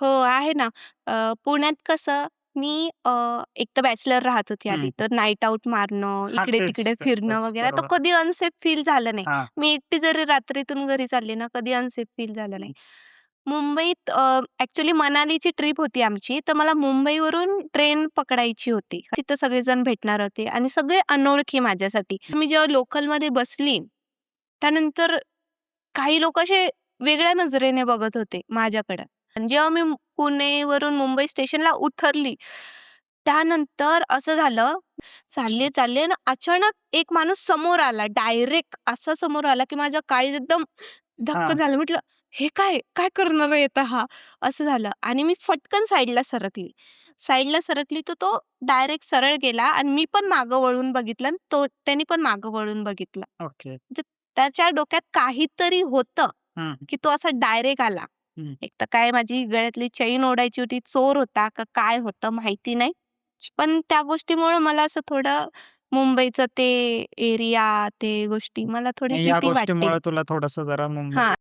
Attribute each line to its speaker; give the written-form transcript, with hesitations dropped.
Speaker 1: हो, आहे ना. पुण्यात कसं मी एक तर बॅचलर राहत होती आधी,
Speaker 2: हं.
Speaker 1: तर नाईट आउट मारणं,
Speaker 2: हां,
Speaker 1: इकडे-तिकडे
Speaker 2: तेच,
Speaker 1: फिरणं
Speaker 2: तेच.
Speaker 1: वगैरे, तर
Speaker 2: बरोबर.
Speaker 1: कधी अनसेफ फील झालं नाही.
Speaker 2: हां.
Speaker 1: मी एकटी जरी रात्रीतून घरी चालली ना, कधी अनसेफ फील झालं नाही. मुंबईत मनालीची ट्रिप होती आमची, तर मला मुंबईवरून ट्रेन पकडायची होती. तिथं सगळेजण भेटणार होते आणि सगळे अनोळखी माझ्यासाठी. मी जेव्हा लोकलमध्ये बसली, त्यानंतर काही लोक असे वेगळ्या नजरेने बघत होते माझ्याकडं. आणि जेव्हा मी पुणेवरून मुंबई स्टेशनला उतरली, त्यानंतर असं झालं, चालले ना अचानक एक माणूस समोर आला. डायरेक्ट असा समोर आला, की माझं काळीज एकदम धक्कन
Speaker 2: हां.
Speaker 1: झालं. म्हटलं, "हे काय? काय करणार आहे आता हा?" असं झालं आणि मी फटकन साईडला सरकली. साईडला सरकली तर तो डायरेक्ट सरळ गेला आणि मी पण मागं वळून बघितलं आणि त्यानी पण मागं वळून बघितलं.
Speaker 2: ओके.
Speaker 1: म्हणजे त्याच्या डोक्यात काहीतरी होतं,
Speaker 2: हं,
Speaker 1: की तो असा डायरेक्ट आला.
Speaker 2: हं.
Speaker 1: एक तर काय माझी गळ्यातली चैन ओढायची होती, चोर होता का काय होतं माहिती नाही. पण त्या गोष्टीमुळं मला असं थोडं मुंबईचं ते एरिया, ते गोष्टी मला थोडी
Speaker 2: या
Speaker 1: भीती वाटते.
Speaker 2: गोष्टीमुळे तुला थोडंसं जरा मुंबई
Speaker 1: हां.